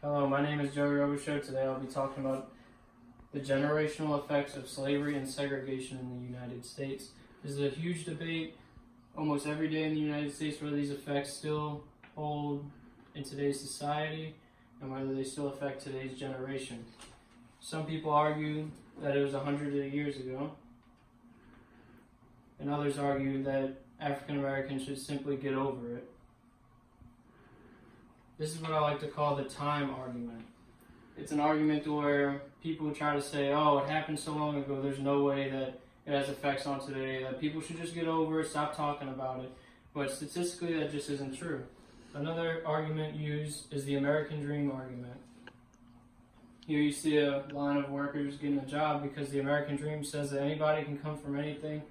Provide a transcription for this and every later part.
Hello, my name is Joey Robichaud. Today I'll be talking about the generational effects of slavery and segregation in the United States. This is a huge debate almost every day in the United States whether these effects still hold in today's society and whether they still affect today's generation. Some people argue that it was 100 years ago, and others argue that African Americans should simply get over it. This is what I like to call the time argument. It's an argument where people try to say, oh, it happened so long ago, there's no way that it has effects on today, that people should just get over it, stop talking about it. But statistically, that just isn't true. Another argument used is the American dream argument. Here you see a line of workers getting a job because the American dream says that anybody can come from anything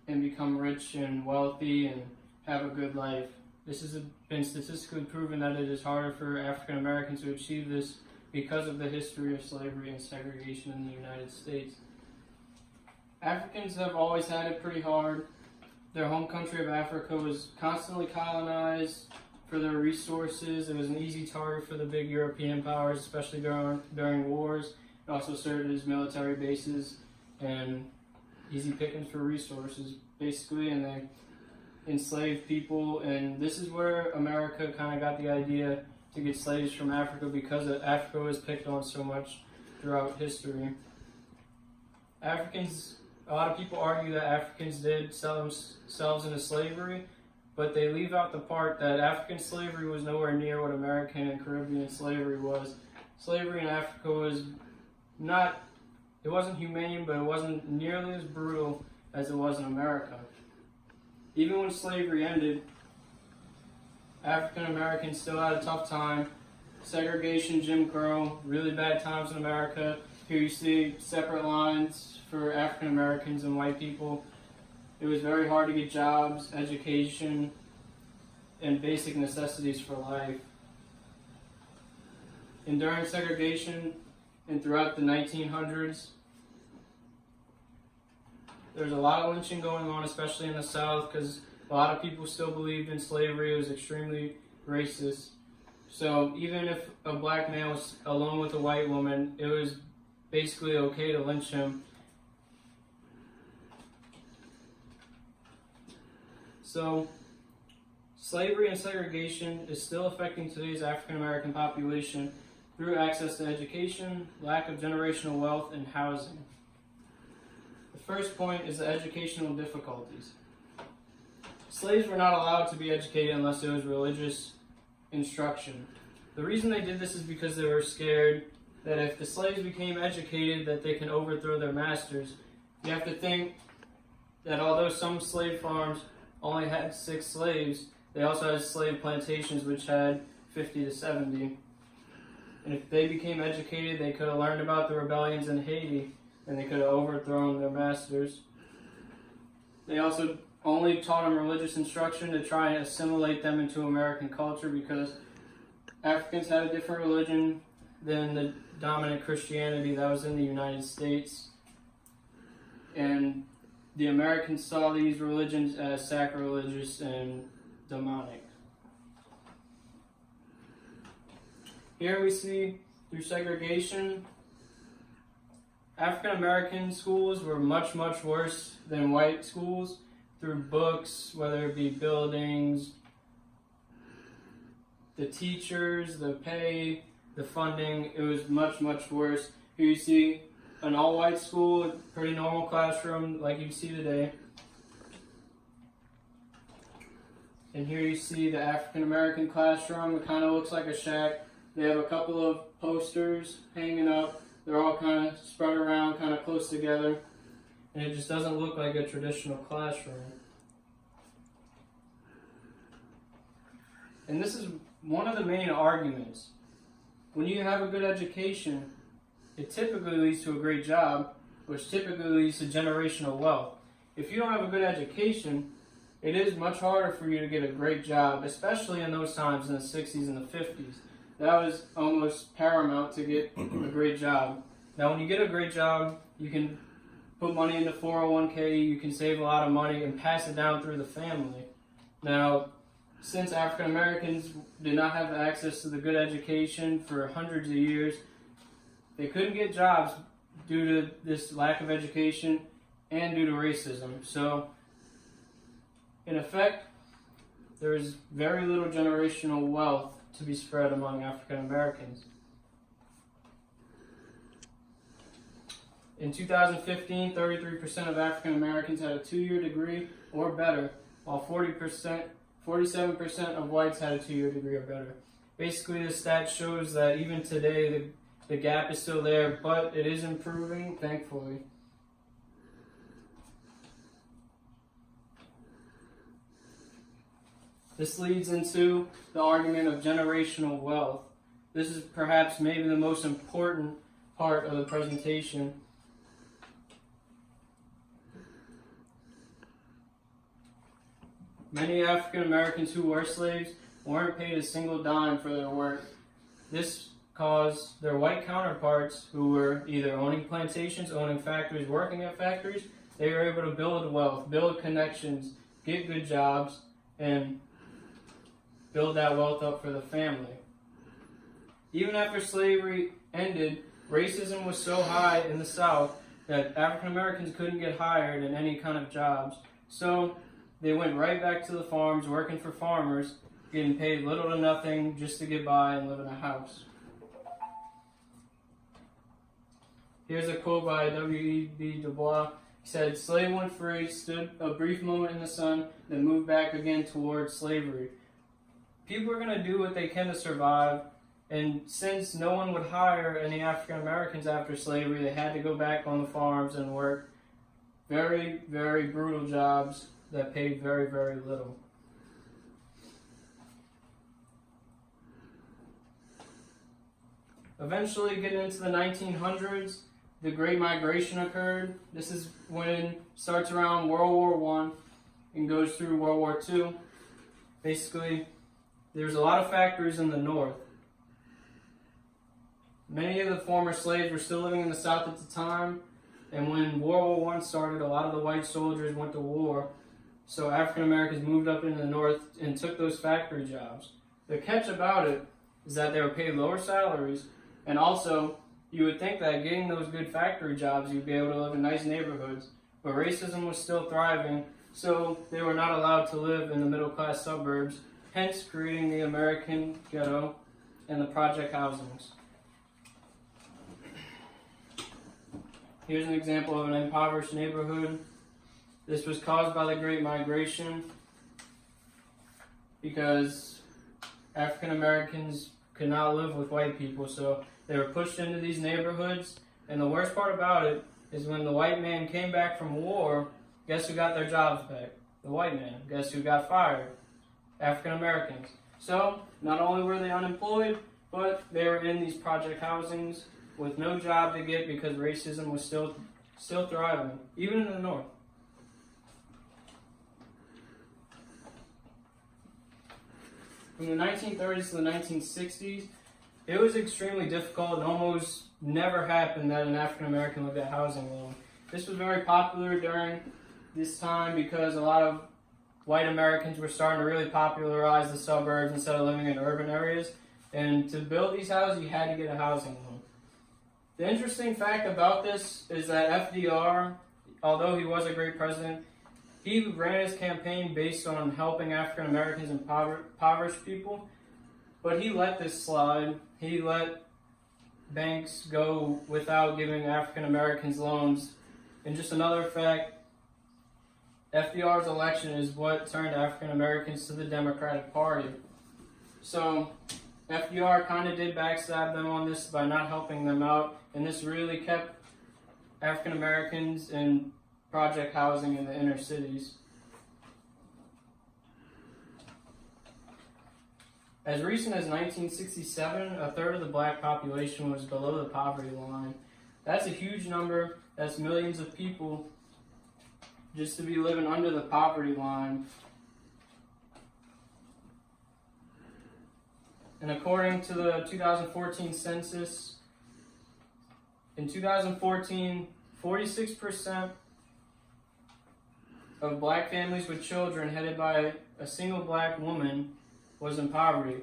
and become rich and wealthy and have a good life. This has been statistically proven that it is harder for African Americans to achieve this because of the history of slavery and segregation in the United States. Africans have always had it pretty hard. Their home country of Africa was constantly colonized for their resources. It was an easy target for the big European powers, especially during wars. It also served as military bases and easy pickings for resources, basically, and they enslaved people, and this is where America kind of got the idea to get slaves from Africa because Africa was picked on so much throughout history. A lot of people argue that Africans did sell themselves into slavery, but they leave out the part that African slavery was nowhere near what American and Caribbean slavery was. Slavery in Africa was it wasn't humane, but it wasn't nearly as brutal as it was in America. Even when slavery ended, African Americans still had a tough time. Segregation, Jim Crow, really bad times in America. Here you see separate lines for African Americans and white people. It was very hard to get jobs, education, and basic necessities for life. And during segregation and throughout the 1900s, there's a lot of lynching going on, especially in the South, because a lot of people still believed in slavery. It was extremely racist. So even if a black man was alone with a white woman, it was basically okay to lynch him. So slavery and segregation is still affecting today's African American population through access to education, lack of generational wealth, and housing. The first point is the educational difficulties. Slaves were not allowed to be educated unless it was religious instruction. The reason they did this is because they were scared that if the slaves became educated, that they can overthrow their masters. You have to think that although some slave farms only had 6 slaves, they also had slave plantations which had 50 to 70. And if they became educated, they could have learned about the rebellions in Haiti, and they could have overthrown their masters. They also only taught them religious instruction to try and assimilate them into American culture because Africans had a different religion than the dominant Christianity that was in the United States. And the Americans saw these religions as sacrilegious and demonic. Here we see, through segregation, African American schools were much, much worse than white schools through books, whether it be buildings, the teachers, the pay, the funding. It was much, much worse. Here you see an all-white school, pretty normal classroom like you see today. And here you see the African American classroom. It kind of looks like a shack. They have a couple of posters hanging up. They're all kind of spread around, kind of close together, and it just doesn't look like a traditional classroom. And this is one of the main arguments. When you have a good education, it typically leads to a great job, which typically leads to generational wealth. If you don't have a good education, it is much harder for you to get a great job, especially in those times in the 60s and the 50s. That was almost paramount to get a great job. Now, when you get a great job, you can put money into 401k, you can save a lot of money and pass it down through the family. Now, since African Americans did not have access to the good education for hundreds of years, they couldn't get jobs due to this lack of education and due to racism. So, in effect, there is very little generational wealth to be spread among African Americans. In 2015, 33% of African Americans had a 2-year degree or better, while 47% of whites had a 2-year degree or better. Basically, the stat shows that even today, the gap is still there, but it is improving, thankfully. This leads into the argument of generational wealth. This is perhaps maybe the most important part of the presentation. Many African Americans who were slaves weren't paid a single dime for their work. This caused their white counterparts, who were either owning plantations, owning factories, working at factories, they were able to build wealth, build connections, get good jobs, and build that wealth up for the family. Even after slavery ended, racism was so high in the South that African Americans couldn't get hired in any kind of jobs. So they went right back to the farms, working for farmers, getting paid little to nothing just to get by and live in a house. Here's a quote by W.E.B. Du Bois. He said, "Slave went free, stood a brief moment in the sun, then moved back again towards slavery." People are going to do what they can to survive, and since no one would hire any African Americans after slavery, they had to go back on the farms and work very, very brutal jobs that paid very, very little. Eventually, getting into the 1900s, the Great Migration occurred. This is when it starts around World War I and goes through World War II. Basically, there's a lot of factories in the North. Many of the former slaves were still living in the South at the time, and when World War I started, a lot of the white soldiers went to war, so African Americans moved up into the North and took those factory jobs. The catch about it is that they were paid lower salaries, and also, you would think that getting those good factory jobs, you'd be able to live in nice neighborhoods, but racism was still thriving, so they were not allowed to live in the middle-class suburbs, hence creating the American ghetto and the project housings. Here's an example of an impoverished neighborhood. This was caused by the Great Migration because African Americans could not live with white people, so they were pushed into these neighborhoods. And the worst part about it is when the white man came back from war, guess who got their jobs back? The white man. Guess who got fired? African Americans. So, not only were they unemployed, but they were in these project housings with no job to get because racism was still thriving, even in the North. From the 1930s to the 1960s, it was extremely difficult and almost never happened that an African American would get housing loan. This was very popular during this time because a lot of white Americans were starting to really popularize the suburbs instead of living in urban areas. And to build these houses, you had to get a housing loan. The interesting fact about this is that FDR, although he was a great president, he ran his campaign based on helping African Americans and impoverished people, but he let this slide. He let banks go without giving African Americans loans. And just another fact, FDR's election is what turned African Americans to the Democratic Party. So FDR kind of did backstab them on this by not helping them out, and this really kept African Americans in project housing in the inner cities. As recent as 1967, a third of the black population was below the poverty line. That's a huge number. That's millions of people just to be living under the poverty line. And according to the 2014 census, in 2014, 46% of black families with children headed by a single black woman was in poverty.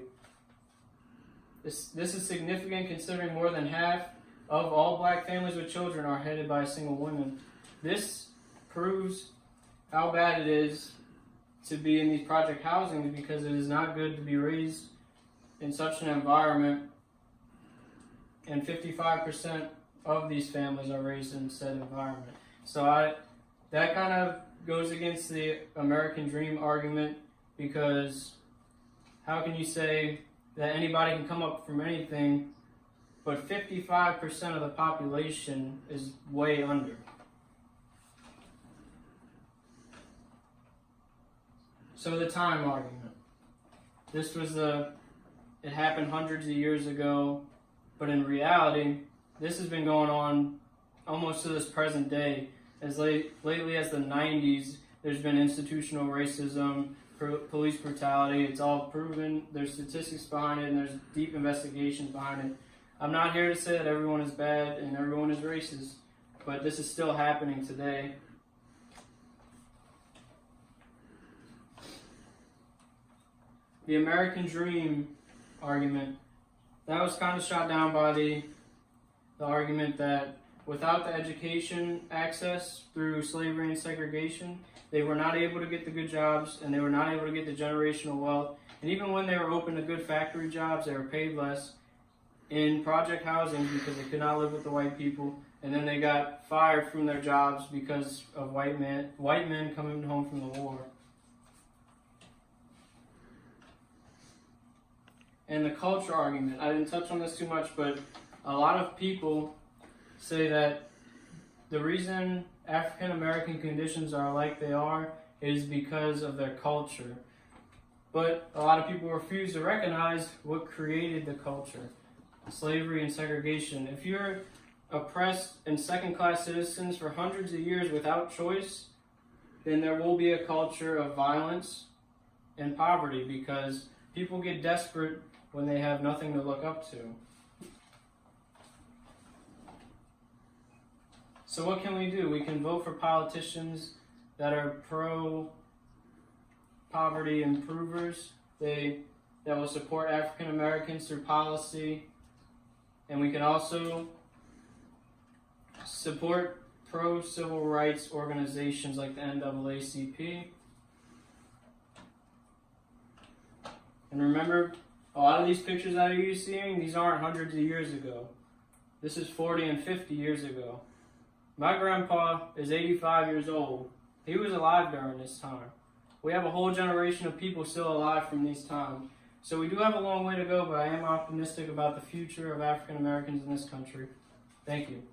This is significant considering more than half of all black families with children are headed by a single woman. This proves how bad it is to be in these project housing, because it is not good to be raised in such an environment, and 55% of these families are raised in said environment. So that kind of goes against the American dream argument, because how can you say that anybody can come up from anything, but 55% of the population is way under? So the time argument. It happened hundreds of years ago, but in reality, this has been going on almost to this present day. As lately as the 90s, there's been institutional racism, police brutality. It's all proven. There's statistics behind it, and there's deep investigations behind it. I'm not here to say that everyone is bad and everyone is racist, but this is still happening today. The American dream argument, that was kind of shot down by the argument that without the education access through slavery and segregation, they were not able to get the good jobs, and they were not able to get the generational wealth. And even when they were open to good factory jobs, they were paid less in project housing because they could not live with the white people. And then they got fired from their jobs because of white men coming home from the war. And the culture argument, I didn't touch on this too much, but a lot of people say that the reason African American conditions are like they are is because of their culture. But a lot of people refuse to recognize what created the culture: slavery and segregation. If you're oppressed and second-class citizens for hundreds of years without choice, then there will be a culture of violence and poverty, because people get desperate when they have nothing to look up to. So what can we do? We can vote for politicians that are pro-poverty improvers, that will support African Americans through policy, and we can also support pro-civil rights organizations like the NAACP. And remember, a lot of these pictures that you're seeing, these aren't hundreds of years ago. This is 40 and 50 years ago. My grandpa is 85 years old. He was alive during this time. We have a whole generation of people still alive from these times. So we do have a long way to go, but I am optimistic about the future of African Americans in this country. Thank you.